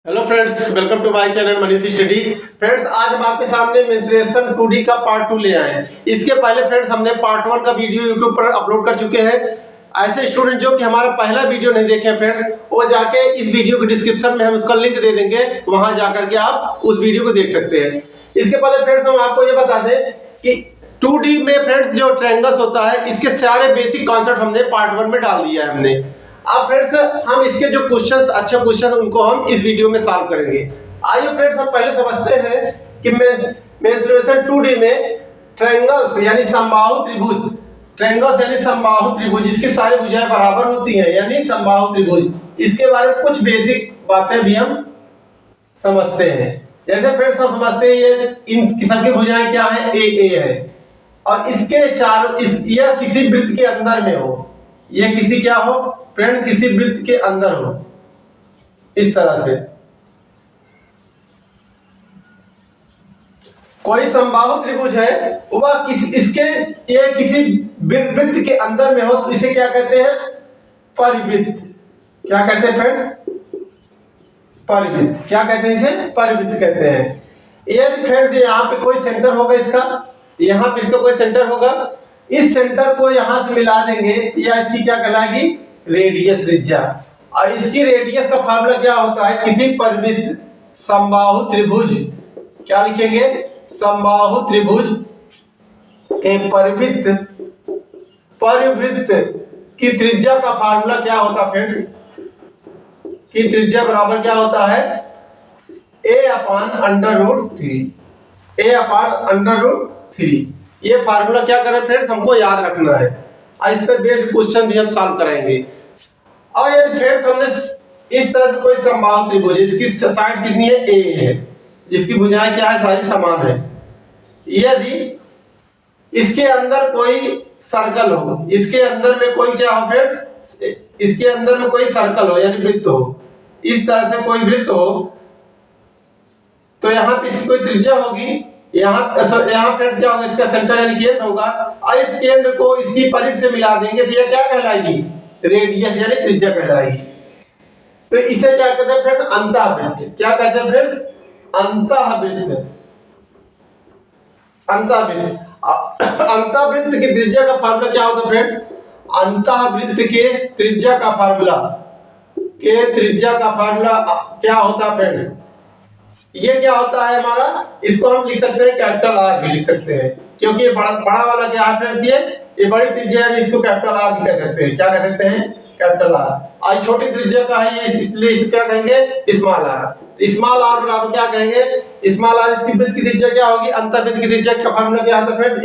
Hello friends, welcome to my channel Manish study. Friends, आज हम आपके सामने मेंस्ट्रुएशन 2D का पार्ट 2 ले आए हैं। इसके पहले फ्रेंड्स हमने पार्ट 1 का वीडियो यूट्यूब पर अपलोड कर चुके हैं। ऐसे स्टूडेंट जो कि हमारा पहला वीडियो नहीं देखे हैं फ्रेंड्स, वो जाके इस वीडियो के डिस्क्रिप्शन में हम उसका लिंक दे देंगे, वहां जाकर के आप उस वीडियो को देख सकते हैं। इसके पहले फ्रेंड्स हम आपको ये बता दें कि 2D में फ्रेंड्स जो ट्रायंगल्स होता है, इसके सारे बेसिक कॉन्सेप्ट हमने पार्ट 1 में डाल दिया है हमने। अब फ्रेंड्स हम इसके जो क्वेश्चंस, अच्छे क्वेश्चन, उनको हम इस वीडियो में सॉल्व करेंगे। आइए फ्रेंड्स हम पहले समझते हैं कि मेंस्ट्रुएशन 2D में ट्रायंगल्स यानी समबाहु त्रिभुज, ट्रायंगल्स यानी समबाहु त्रिभुज जिसकी सारी भुजाएं बराबर होती हैं यानी समबाहु त्रिभुज, इसके बारे में कुछ बेसिक बातें भी हम समझते हैं। जैसे फ्रेंड्स हम समझते हैं ये इन सबकी भुजाएं क्या है, ए है, और इसके चारों यह किसी वृत्त के अंदर में हो, ये किसी क्या हो फ्रेंड, किसी वृत्त के अंदर हो, इस तरह से। कोई समबाहु त्रिभुज है वह ये किसी वृत्त के अंदर में हो तो इसे क्या कहते हैं, परिवृत्त। क्या कहते हैं फ्रेंड्स, परिवृत्त। क्या कहते हैं इसे, परिवृत्त कहते हैं। यदि फ्रेंड्स यहाँ पे कोई सेंटर होगा इसका, यहाँ पे इसका कोई सेंटर होगा, इस सेंटर को यहां से मिला देंगे या इसकी क्या कहलाएगी, रेडियस, त्रिज्या। और इसकी रेडियस का फार्मूला क्या होता है, किसी परिवृत्त समबाहु त्रिभुज, क्या लिखेंगे, समबाहु त्रिभुज के परिवृत्त की त्रिज्या का फार्मूला क्या होता है फ्रेंड्स, की त्रिज्या बराबर क्या होता है, a/√3, a/√3। ये फार्मूला क्या करें फ्रेंड्स, हमको याद रखना है और इस पर बेस्ड क्वेश्चन भी हम सॉल्व कराएंगे। और यदि फ्रेंड्स हमने इस तरह से कोई समबाहु त्रिभुज, इसकी साइड कितनी है, ए है, जिसकी भुजाएं क्या है, सारी समान है। यदि इसके अंदर कोई सर्कल हो, इसके अंदर में कोई क्या हो फ्रेंड्स, इसके अंदर में कोई सर्कल हो यानी वृत्त हो, इस तरह से कोई वृत्त हो, तो यहाँ पे इसकी कोई त्रिज्या होगी, यहाँ फ्रेंड्स क्या होगा, इसका सेंटर यानी केंद्र होगा, और इस केंद्र को इसकी परिधि से मिला देंगे तो यह क्या कहलाएगी, रेडियस यानी त्रिज्या कहलाएगी। तो इसे क्या कहते हैं फ्रेंड्स, अंतःवृत्त। क्या कहते हैं फ्रेंड्स, अंतःवृत्त। अंतःवृत्त की त्रिज्या का फार्मूला क्या होता है फ्रेंड, अंतःवृत्त के त्रिज्या का फार्मूला क्या होता है फ्रेंड्स, ये क्या होता है हमारा, इसको हम लिख सकते हैं कैपिटल आर भी लिख सकते हैं, क्योंकि ये बड़ा वाला क्या है फ्रेंड्स, ये बड़ी त्रिज्या है, इसको कैपिटल आर भी कह सकते हैं। क्या कह सकते हैं, कैपिटल आर। और छोटी त्रिज्या का है ये, इसलिए इसे क्या कहेंगे, स्मॉल आर। स्मॉल आर बराबर क्या कहेंगे, स्मॉल आर, इसकी वृत्त की त्रिज्या क्या होगी, अंतःवृत्त की त्रिज्या का फार्मूला क्या होता है फ्रेंड्स,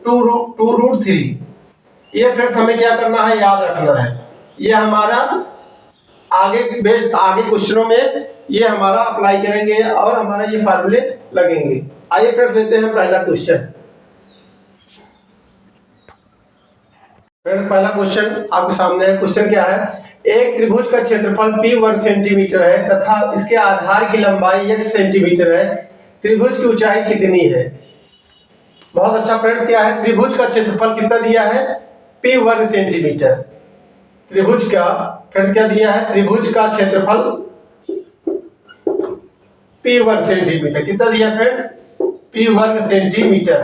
a/√3। ये फ्रेंड्स हमें क्या करना है, याद रखना है। ये हमारा आगे क्वेश्चनों में ये हमारा अप्लाई करेंगे और हमारा ये फार्मूले लगेंगे। आइए फ्रेंड्स लेते हैं पहला क्वेश्चन। फ्रेंड्स पहला क्वेश्चन आपके सामने है। क्वेश्चन क्या है, एक त्रिभुज का क्षेत्रफल p 1 सेंटीमीटर है तथा इसके आधार की लंबाई x सेंटीमीटर है, त्रिभुज की ऊंचाई कितनी है। बहुत अच्छा फ्रेंड्स, क्या है, त्रिभुज का क्षेत्रफल कितना दिया है, p 1 सेंटीमीटर। त्रिभुज का फ्रेंड्स क्या दिया है, त्रिभुज का क्षेत्रफल p 1 सेंटीमीटर। कितना दिया फ्रेंड्स, p 1 सेंटीमीटर।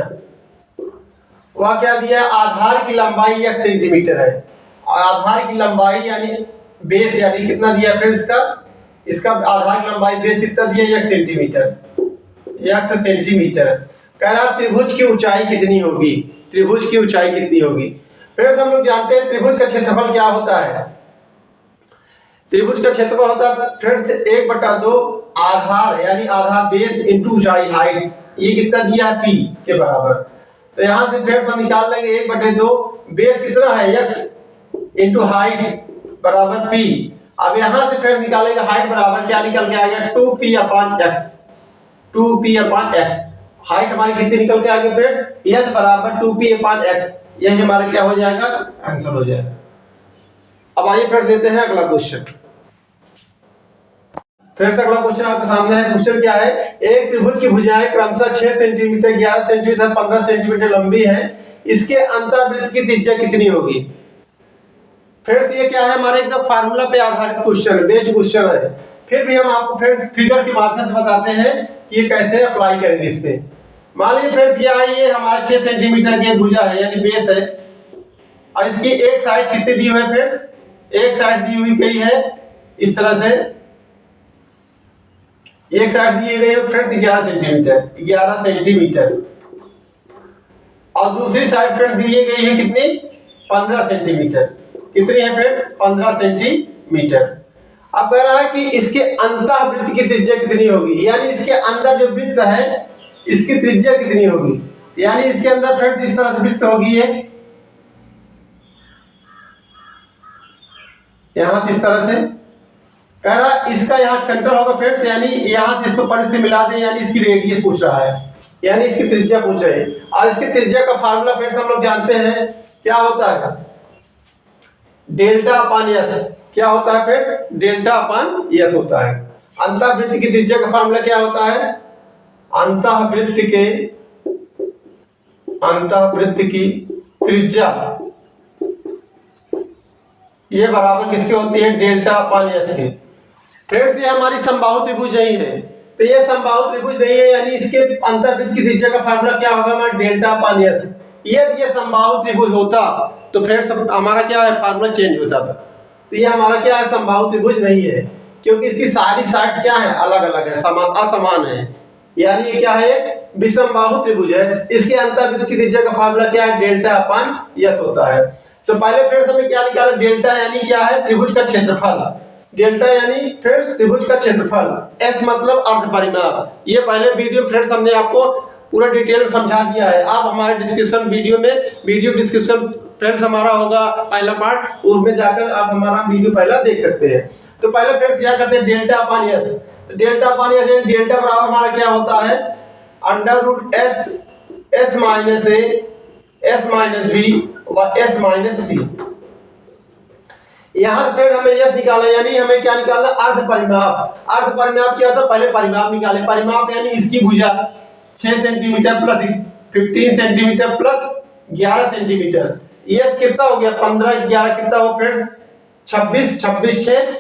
वह क्या दिया है, आधार की लंबाई x सेंटीमीटर है, और आधार की लंबाई यानी बेस यानी कितना दिया फ्रेंड्स, इसका आधार की लंबाई बेस कितना दिया, x सेंटीमीटर, x सेंटीमीटर। कह रहा त्रिभुज की ऊंचाई कितनी होगी, त्रिभुज की ऊंचाई कितनी होगी। फ्रेंड्स हम लोग जानते हैं त्रिभुज का क्षेत्रफल क्या होता है, त्रिभुज का क्षेत्रफल होता है फ्रेंड्स 1/2 आधार यानी आधार बेस इंटू ऊंचाई हाइट, ये कितना दिया है, p के बराबर। तो यहां से फ्रेंड्स हम निकाल लेंगे 1/2, बेस कितना है, x इंटू हाइट बराबर p। अब यहां से फ्रेंड्स निकालेंगे हाइट बराबर क्या निकल के आ गया, 2p/x, 2p/x। हाइट हमारी कितनी निकल के आ गई फ्रेंड्स, h बराबर 2p/x। यही हमारा क्या हो जाएगा, आंसर हो जाएगा। अब आइए फ्रेंड्स देते हैं अगला क्वेश्चन। फ्रेंड्स अगला क्वेश्चन आपके सामने है। क्वेश्चन क्या है, एक त्रिभुज की भुजाएं क्रमशः 6 सेंटीमीटर, 11 सेंटीमीटर, 15 सेंटीमीटर लंबी है, इसके अंतःवृत्त की त्रिज्या कितनी होगी। फ्रेंड्स ये क्या है, हमारे एकदम फार्मूला पे आधारित क्वेश्चन है, बेस्ड क्वेश्चन है। फिर भी हम आपको फ्रेंड्स फिगर के माध्यम से बताते हैं कि ये कैसे अप्लाई करेंगे इस पे। मान लीजिए फ्रेंड्स ये हमारा 6 सेंटीमीटर की भुजा है यानी बेस है, और इसकी एक साइड कितनी दी हुई है फ्रेंड्स, एक साइड दी हुई गई है इस तरह से, एक साइड दी गई है फ्रेंड्स 11 सेंटीमीटर, 11 सेंटीमीटर, और दूसरी साइड फ्रेंड्स दी गई है कितनी, 15 सेंटीमीटर। कितनी है फ्रेंड्स, 15 सेंटीमीटर। अब कह रहा है कि इसके अंतःवृत्त की त्रिज्या कितनी होगी, यानी इसके अंदर जो वृत्त है इसकी त्रिज्या कितनी होगी, यानी इसके अंदर फ्रेंड्स इस तरह से वृत्त होगी है, यहां से इस तरह से कह रहा इसका यहाँ सेंटर होगा फ्रेंड्स, यानी यहां से इसको परिधि से मिला दें, यानी इसकी रेडियस पूछ रहा है, यानी इसकी त्रिज्या पूछ रहे हैं। और इसकी त्रिज्या का फार्मूला फ्रेंड्स हम लोग जानते हैं क्या होता है, डेल्टा अपान एस। क्या होता है फ्रेंड्स, डेल्टा अपान एस होता है। अंतःवृत्त की त्रिज्या का फार्मूला क्या होता है, अंतःवृत्त की त्रिज्या ये बराबर किसकी होती है, डेल्टा अपान एस के। फ्रेंड्स ये हमारी समबाहु त्रिभुज नहीं है, तो ये समबाहु त्रिभुज नहीं है, यानी इसके अंतःवृत्त की त्रिज्या का फार्मूला क्या होगा हमारा, डेल्टा अपान एस। यदि ये समबाहु त्रिभुज होता तो फ्रेंड्स हमारा क्या है, फार्मूला चेंज होता था। तो ये हमारा क्या है, समबाहु त्रिभुज नहीं है, क्योंकि इसकी सारी साइड्स क्या है, अलग अलग है, असमान है, यानी ये क्या है, विषमबाहु त्रिभुज है। इसके अंतःवृत्त की त्रिज्या का फार्मूला क्या है, डेल्टा अपान एस होता है। तो पहले फ्रेंड्स हमें क्या निकाला, डेल्टा यानी क्या है, त्रिभुज का क्षेत्रफल, डेल्टा यानी फ्रेंड्स त्रिभुज का क्षेत्रफल, एस मतलब अर्ध परिमाप। ये पहले वीडियो फ्रेंड्स हमने आपको पूरा डिटेल में समझा दिया है, आप हमारे डिस्क्रिप्शन वीडियो डिस्क्रिप्शन फ्रेंड्स हमारा होगा पहला पार्ट, उसमें जाकर आप हमारा वीडियो पहला देख सकते हैं। तो पहले फ्रेंड्स क्या करते हैं, डेल्टा अपान एस। तो डेल्टा अपान एस, डेल्टा बराबर हमारा क्या होता है, अंडर रूट एस माइनस ए, एस माइनस बी व एस माइनस सी। यहाँ फ्रेंड हमें यस निकाला, यानी हमें क्या निकालना, अर्ध परिमाप। अर्ध परिमाप क्या होता है, पहले परिमाप निकाले। परिमाप यानी इसकी भुजा 6 centimetre plus 15 centimetre plus 11 centimetre. Yes कितना हो गया, 15 11 कितना हो फ्रेंड्स, 26 26 6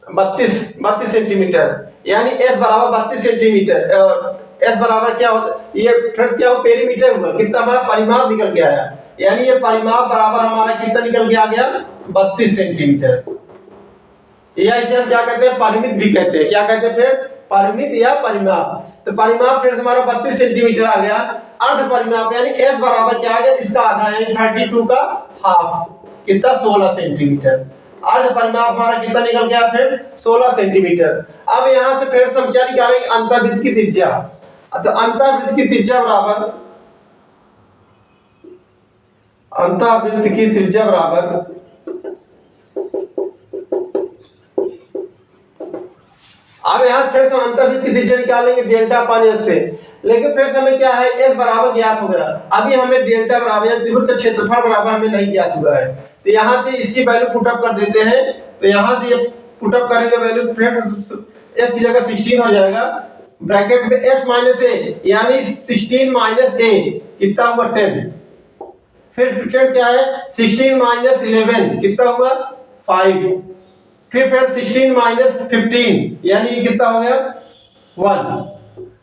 32 सेंटीमीटर, यानी एस बराबर 32 सेंटीमीटर। एस बराबर क्या होता है, ये फ्रेंड्स क्या हो, पेरीमीटर हुआ, कितना हमारा परिमाप निकल के आया, यानी ये परिमाप बराबर हमारा कितना निकल के आ गया, 32 सेंटीमीटर। या इसे हम क्या कहते हैं, परिमित भी कहते हैं। क्या कहते हैं फ्रेंड्स, परिमित या परिमाप। तो परिमाप फ्रेंड्स हमारा 32 सेंटीमीटर आ गया। अर्ध परिमाप यानी एस बराबर क्या आ गया, इसका आधा यानी 32 का हाफ, कितना 16 सेंटीमीटर। अर्ध परिमाप हमारा कितना निकल गया फ्रेंड्स, 16 सेंटीमीटर। अब यहाँ से फ्रेंड्स हम क्या निकालेंगे, अंतःवृत्त की त्रिज्या। तो अंतःवृत्त की त्रिज्या बराबर, अंतःवृत्त की त्रिज्या बराबर अब यहाँ फ्रेंड्स हम अंतःवृत्त की त्रिज्या निकालेंगे डेल्टा अपान एस से। लेकिन फ्रेंड्स हमें क्या है, एस बराबर ज्ञात हो गया, अभी हमें डेल्टा बराबर त्रिभुज का क्षेत्रफल बराबर हमें नहीं ज्ञात हुआ है। तो यहाँ से इसकी वैल्यू पुटअप कर देते हैं। तो यहाँ से ये पुटअप करेंगे वैल्यू फ्रेंड्स, एस की जगह 16 हो जाएगा, ब्रैकेट में एस माइनस ए, यानी 16 माइनस ए कितना हुआ 10। फिर फ्रेंड क्या है, 16 माइनस 11 कितना हुआ 5। फिर 16 माइनस 15 यानी ये कितना हो गया 1।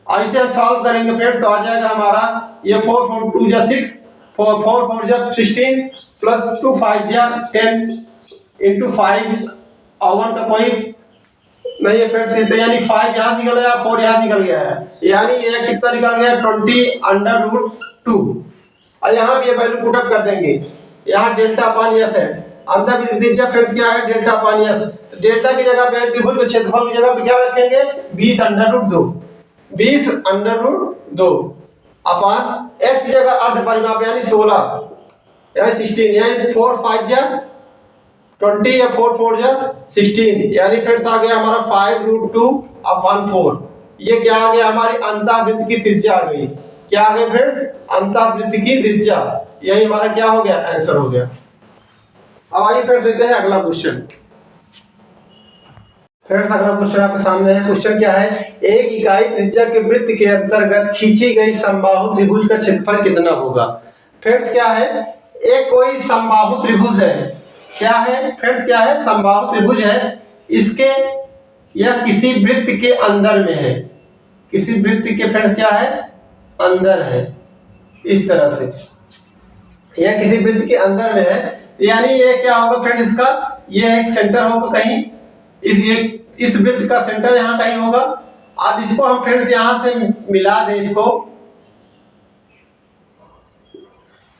और इसे हम सॉल्व करेंगे फ्रेंड्स, तो आ जाएगा हमारा ये 4 4 2 जा 6, 4 4 4 जा 16 प्लस 2 5 जा 10 इंटू 5 और 1 का कोई नहीं है फ्रेंड्स, तो यानी 5 यहाँ निकल गया, 4 यहाँ निकल गया है, यानी ये कितना निकल गया 20 अंडर रूट 2। और यहाँ भी ये वैल्यू पुटअप कर देंगे। यहाँ डेल्टा अपान एस है, अंतःवृत्त त्रिज्या फ्रेंड्स क्या है, डेल्टा अपान एस। तो डेल्टा की जगह पे त्रिभुज के क्षेत्रफल की जगह पे क्या रखेंगे, 20 अंडर रूट 2, 20 अंडर रूट 2 अपान एस की जगह अर्ध परिमाप यानी 16 यानी 16, यानी 4 5 जा 20 या 4 4 जा 16, यानी फ्रेंड्स आ गया हमारा 5 रूट 2 अपान 4। ये क्या आ गया, हमारी अंतःवृत्त की त्रिज्या आ गई। क्या आ गया फ्रेंड्स, अंतःवृत्त की त्रिज्या। यही हमारा क्या हो गया, आंसर हो गया। अब आइए फ्रेंड्स देखते हैं अगला क्वेश्चन। फ्रेंड्स अगला क्वेश्चन आपके सामने है। क्वेश्चन क्या है, एक इकाई त्रिज्या के वृत्त के अंतर्गत खींची गई समबाहु त्रिभुज का क्षेत्रफल कितना होगा। फ्रेंड्स क्या है, एक कोई समबाहु त्रिभुज है। क्या है फ्रेंड्स, क्या है, समबाहु त्रिभुज है। इसके यह किसी वृत्त के अंदर में है, किसी वृत्त के फ्रेंड्स क्या है, अंदर है, इस तरह से यह किसी वृत्त के अंदर में है, यानी ये क्या होगा फ्रेंड्स, इसका ये एक सेंटर होगा कहीं, इस वृत्त का सेंटर यहाँ कहीं होगा। अब इसको हम फ्रेंड्स यहां से मिला दें इसको,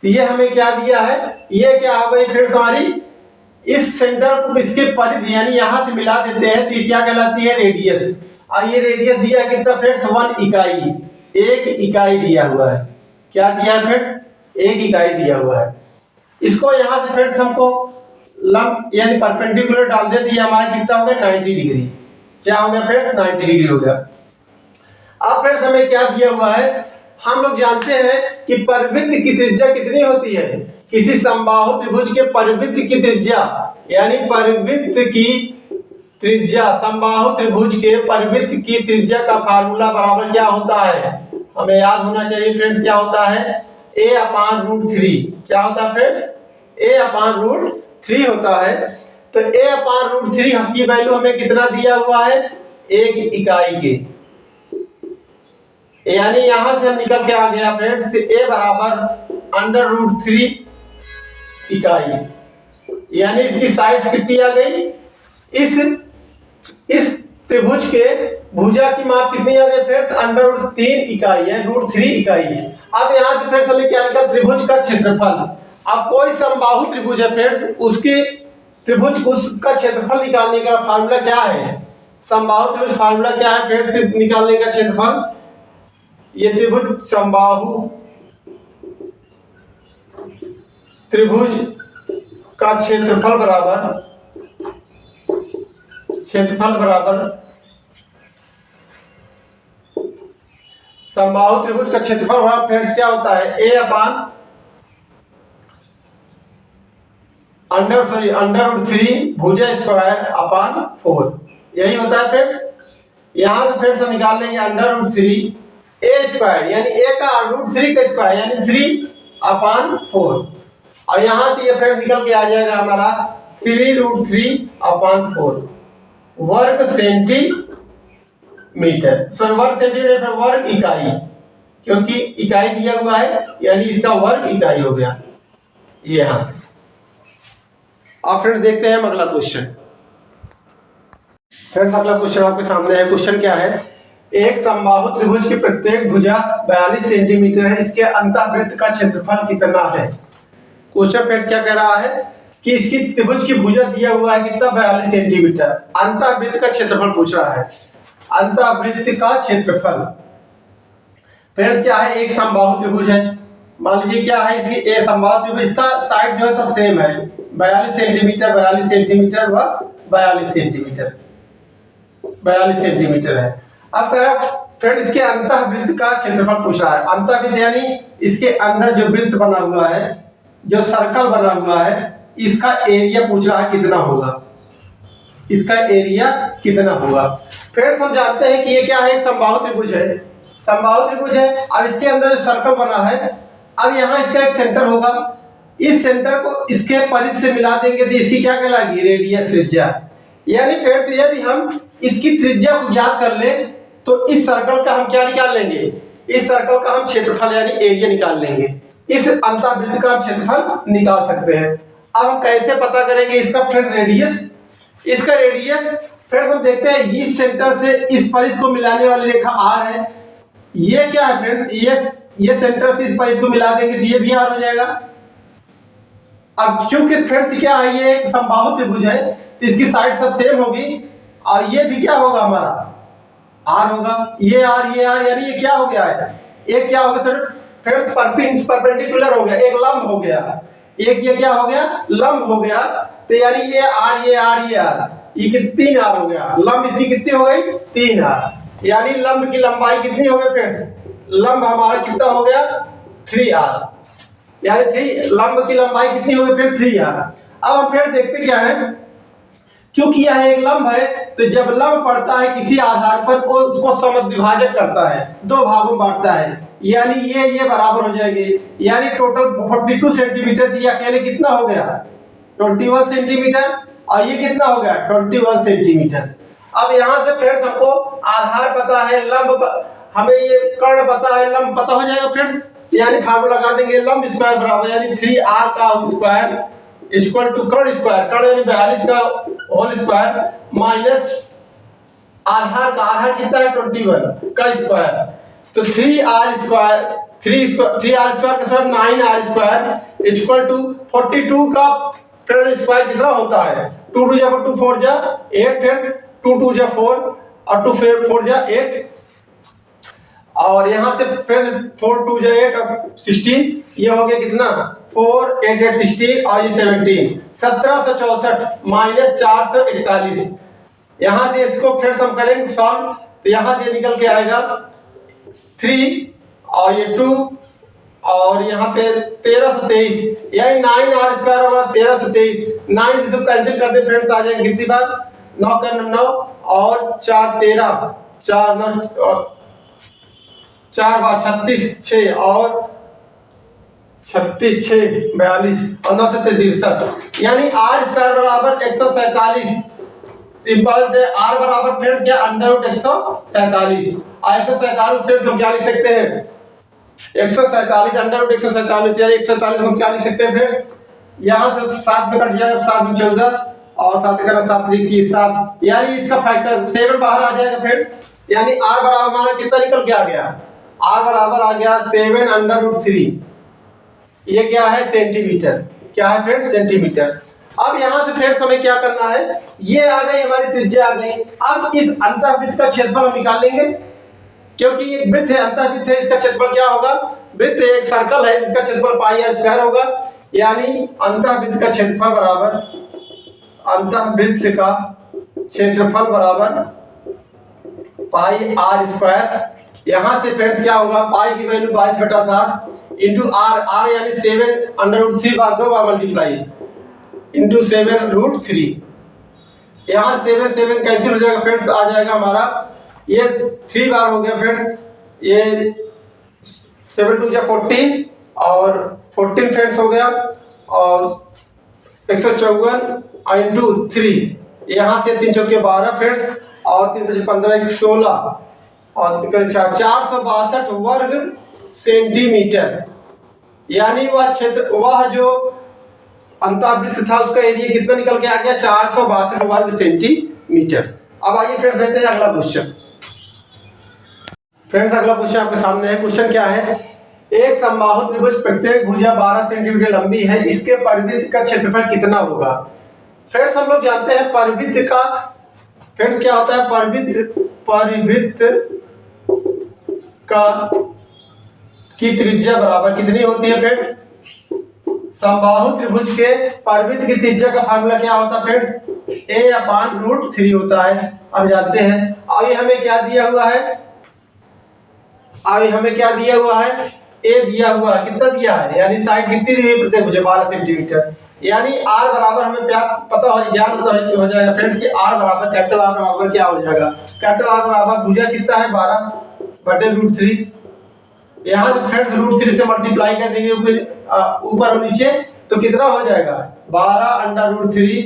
ये हमें क्या दिया है, ये क्या होगा फ्रेंड्स, हमारी इस सेंटर को इसके परिधि यानी यहां से मिला देते हैं तो ये क्या कहलाती है, रेडियस। और ये रेडियस दिया है कितना फ्रेंड्स, 1 इकाई, 1 इकाई दिया हुआ है। क्या दिया है फ्रेंड्स, 1 इकाई दिया हुआ है। इसको यहां से फ्रेंड्स हमको लंब यानी परपेंडिकुलर डाल दे, दिया हमारा कितना हो गया, 90 डिग्री। क्या हो गया फ्रेंड्स, 90 डिग्री हो गया। अब फ्रेंड्स हमें क्या दिया हुआ है, हम लोग जानते हैं कि परिवृत्त की त्रिज्या कितनी होती है, किसी समबाहु त्रिभुज के परिवृत्त की त्रिज्या यानी परिवृत्त की त्रिज्या, समबाहु त्रिभुज के परिवृत्त की त्रिज्या का फार्मूला बराबर क्या होता है, हमें याद होना चाहिए फ्रेंड्स, क्या होता है, a/√3। क्या होता है फ्रेंड्स, a/√3 होता है। तो a/√3 की वैल्यू हमें कितना दिया हुआ है, 1 इकाई के, यानी यहां से हम निकल के आ गया फ्रेंड्स कि a बराबर √3 इकाई, यानी इसकी साइड्स कितनी आ गई, इस त्रिभुज के भुजा की माप कितनी आ गई फ्रेंड्स, √3 इकाई है, √3 इकाई। अब यहां से फ्रेंड्स हमें क्या निकला, त्रिभुज का क्षेत्रफल। अब कोई समबाहु त्रिभुज है फ्रेंड्स, उसके त्रिभुज उसका क्षेत्रफल निकालने का फार्मूला क्या है, समबाहु त्रिभुज फार्मूला क्या है फ्रेंड्स निकालने का क्षेत्रफल, ये त्रिभुज समबाहु त्रिभुज का क्षेत्रफल बराबर समबाहु त्रिभुज का क्षेत्रफल बराबर फ्रेंड्स क्या होता है, √3 भुजा स्क्वायर अपान 4, यही होता है फ्रेंड्स। यहां से फ्रेंड्स हम निकाल लेंगे √3 a स्क्वायर यानी a का √3 का स्क्वायर यानी 3/4, और यहां से ये फ्रेंड्स निकल के आ जाएगा हमारा 3√3/4 वर्ग सेंटीमीटर, वर्ग सेंटीमीटर वर्ग इकाई, क्योंकि इकाई दिया हुआ है यानी इसका वर्ग इकाई हो गया ये यहां से। अब फ्रेंड्स देखते हैं अगला क्वेश्चन। फ्रेंड्स अगला क्वेश्चन आपके सामने है। क्वेश्चन क्या है, एक समबाहु त्रिभुज की प्रत्येक भुजा 42 सेंटीमीटर है, इसके अंतःवृत्त का क्षेत्रफल कितना है। क्वेश्चन फ्रेंड्स क्या कह रहा है कि इसकी त्रिभुज की भुजा दिया हुआ है कितना, 42 सेंटीमीटर, अंतःवृत्त का क्षेत्रफल पूछ रहा है, अंतःवृत्त का क्षेत्रफल। फ्रेंड्स क्या है, एक समबाहु त्रिभुज है, मान लीजिए क्या है इसकी ए समबाहु त्रिभुज, इसका साइड जो है सब सेम है, 42 सेंटीमीटर 42 सेंटीमीटर व 42 सेंटीमीटर 42 सेंटीमीटर है। अब कह रहा फ्रेंड इसके अंतःवृत्त का क्षेत्रफल पूछ रहा है। अंतःवृत्त यानी इसके अंदर जो वृत्त बना हुआ है, जो सर्कल बना हुआ है, इसका एरिया पूछ रहा है कितना होगा, इसका एरिया कितना होगा। फ्रेंड्स हम जानते हैं कि ये क्या है, एक समबाहु त्रिभुज है, समबाहु त्रिभुज है। अब इसके अंदर जो सर्कल बना है, अब यहाँ इसका एक सेंटर होगा, इस सेंटर को इसके परिधि से मिला देंगे तो इसकी क्या कहलाएगी, रेडियस, त्रिज्या। यानी फ्रेंड्स यदि हम इसकी त्रिज्या को ज्ञात कर ले तो इस सर्कल का हम क्या निकाल लेंगे, इस सर्कल का हम क्षेत्रफल यानी एरिया निकाल लेंगे, इस अंतःवृत्त का हम क्षेत्रफल निकाल सकते हैं। अब हम कैसे पता करेंगे इसका फ्रेंड्स रेडियस, इसका रेडियस फ्रेंड्स हम देखते हैं इस सेंटर से इस परिधि को मिलाने वाली रेखा आर है, ये क्या है फ्रेंड्स, ये सेंटर से इस परिधि को मिला देंगे तो ये भी आर हो जाएगा। अब क्योंकि फ्रेंड्स क्या है, ये एक समबाहु त्रिभुज है तो इसकी साइड सब सेम होगी, और ये भी क्या होगा हमारा आर होगा, ये आर यानी ये क्या हो गया है, एक क्या हो गया सर फ्रेंड्स परपेंडिकुलर हो गया, एक लंब हो गया, एक ये क्या हो गया, लंब हो गया। तो यानी ये आर ये कितनी 3 आर हो गया, लंब इसकी कितनी हो गई 3 आर, यानी लंब की लंबाई कितनी हो गई फ्रेंड्स, लंब हमारा कितना हो गया 3 आर, यानी 3 लंब की लंबाई कितनी हो गई फ्रेंड्स 3 आर। अब हम फिर देखते क्या है, क्योंकि यह एक लंब है तो जब लंब पड़ता है किसी आधार पर उसको समद्विभाजक करता है, 2 भागों में बांटता है, यानी ये बराबर हो जाएंगे, यानी टोटल 42 सेंटीमीटर दिया, अकेले कितना हो गया 21 सेंटीमीटर, और ये कितना हो गया 21 सेंटीमीटर। अब यहाँ से फ्रेंड्स हमको आधार पता है, लंब हमें ये कर्ण पता है, लंब पता हो जाएगा फ्रेंड्स। यानी फार्मूला लगा देंगे लंब स्क्वायर बराबर यानी 3r का स्क्वायर इक्वल टू कर्ण स्क्वायर, कर्ण यानी 42 का होल स्क्वायर माइनस आधार का, आधार कितना है 21 का स्क्वायर। तो 3r स्क्वायर 3r स्क्वायर का 9r स्क्वायर इक्वल टू 42 का फ्रेंड्स स्क्वायर कितना होता है 2 2 जा 2 4 जा 8 फ्रेंड्स, 2 2 जा 4 और 2 4 जा 8 और यहाँ से फ्रेंड्स 4 2 जा 8 और 16 ये हो गया कितना 4 8 8 16 और ये 17 1764 माइनस 441। यहाँ से इसको फ्रेंड्स हम करेंगे सॉल्व तो यहाँ से निकल के आएगा 3 और ये 2 और यहाँ पे 1323 यानी 9r स्क्वायर होगा 1323। 9 इसको कैंसिल कर दे फ्रेंड्स आ जाएगा कितनी बार 9 का 9 और 4 13 4 9 4 बार 36 6 और 36 6 42 और 9 7 63 यानी r स्क्वायर बराबर 147। सिंपल है r बराबर फ्रेंड्स क्या अंडर रूट 147 और 147 फ्रेंड्स हम क्या लिख सकते हैं 147 अंडर रूट 147 यानी 147 हम क्या लिख सकते हैं फ्रेंड्स यहाँ से 7 में कट जाएगा 7 में 14 और 7 का 7 3 की 7 यानी इसका फैक्टर 7 बाहर आ जाएगा फ्रेंड्स। यानी r बराबर हमारा कितना निकल के आ गया r बराबर आ गया 7 अंडर रूट 3। ये क्या है सेंटीमीटर, क्या है फ्रेंड्स सेंटीमीटर। अब यहाँ से फ्रेंड्स हमें क्या करना है ये आ गई हमारी त्रिज्या आ गई। अब इस अंतःवृत्त का क्षेत्रफल हम निकाल लेंगे क्योंकि ये वृत्त है अंतःवृत्त है इसका क्षेत्रफल क्या होगा वृत्त एक सर्कल है जिसका क्षेत्रफल पाई r स्क्वायर होगा यानी अंतःवृत्त का क्षेत्रफल बराबर अंतःवृत्त का क्षेत्रफल बराबर पाई r स्क्वायर। यहाँ से फ्रेंड्स क्या होगा पाई की वैल्यू 22/7 इंटू r यानी 7 अंडर रूट 3 बार 2 बार मल्टीप्लाई इंटू 7√3। यहाँ 7 7 कैंसिल हो जाएगा फ्रेंड्स आ जाएगा हमारा ये 3 बार हो गया फ्रेंड्स ये 7 2 जा 14 और 14 फ्रेंड्स हो गया और 154 इंटू 3 यहाँ से 3 चौके 12 फ्रेंड्स और 3 5 15 16 और 462 वर्ग सेंटीमीटर यानी वह क्षेत्र वह जो अंतःवृत्त था उसका एरिया कितना निकल के आ गया 462 वर्ग सेंटीमीटर। अब आइए फ्रेंड्स देखते हैं अगला क्वेश्चन। फ्रेंड्स अगला क्वेश्चन आपके सामने है। क्वेश्चन क्या है एक समबाहु त्रिभुज प्रत्येक भुजा 12 सेंटीमीटर लंबी है इसके परिवृत्त का क्षेत्रफल कितना होगा। फ्रेंड्स हम लोग जानते हैं परिवृत्त का फ्रेंड्स क्या होता है परिवृत्त का की त्रिज्या बराबर कितनी होती है फ्रेंड्स समबाहु त्रिभुज के परिवृत्त की त्रिज्या का फार्मूला क्या होता है फ्रेंड्स a/√3 होता है। हम जानते हैं अभी हमें क्या दिया हुआ है a दिया हुआ है कितना दिया है यानी साइड कितनी दी है प्रत्येक भुजा 12 सेंटीमीटर यानी r बराबर हमें पता हो ज्ञान हो जाएगा फ्रेंड्स कि r बराबर कैपिटल R बराबर क्या हो जाएगा कैपिटल R बराबर भुजा कितना है 12/√3। यहाँ से फ्रेंड्स √3 से मल्टीप्लाई कर देंगे ऊपर और नीचे तो कितना हो जाएगा 12 अंडर रूट 3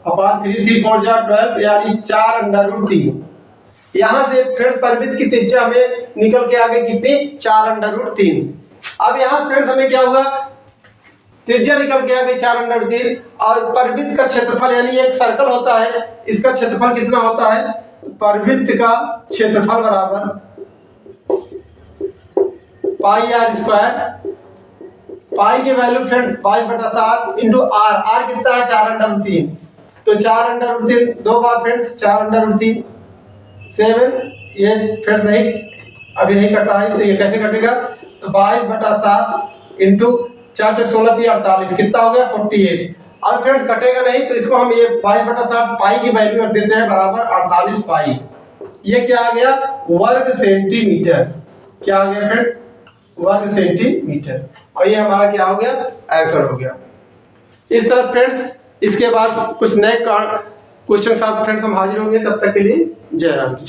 अपॉन 3 3 4 जा 12 यानी 4 अंडर रूट 3। यहाँ से फ्रेंड्स परिवृत्त की त्रिज्या हमें निकल के आ गई कितनी 4 अंडर रूट 3। अब यहाँ फ्रेंड्स हमें क्या हुआ त्रिज्या निकल के आ गई 4 अंडर रूट 3 और परिवृत्त का क्षेत्रफल यानी एक सर्कल होता है इसका क्षेत्रफल कितना होता है परिवृत्त का क्षेत्रफल बराबर पाई r स्क्वायर पाई की वैल्यू फ्रेंड 22/7 इंटू r कितना है 4 अंडर रूट 3 तो 4 अंडर रूट 3 दो बार फ्रेंड्स 4 अंडर रूट 3 7 ये फ्रेंड्स नहीं अभी नहीं कट रहा है तो ये कैसे कटेगा तो 22/7 इंटू 4 16 3 48 कितना हो गया 48। अब फ्रेंड्स कटेगा नहीं तो इसको हम ये 22/7 पाई की वैल्यू रख देते हैं बराबर 48 पाई। ये क्या आ गया वर्ग सेंटीमीटर क्या आ गया फ्रेंड्स वर्ग सेंटीमीटर और ये हमारा क्या हो गया आंसर हो गया। इस तरह फ्रेंड्स इसके बाद कुछ नए क्वेश्चन साथ फ्रेंड्स हम हाजिर होंगे तब तक के लिए जय राम जी।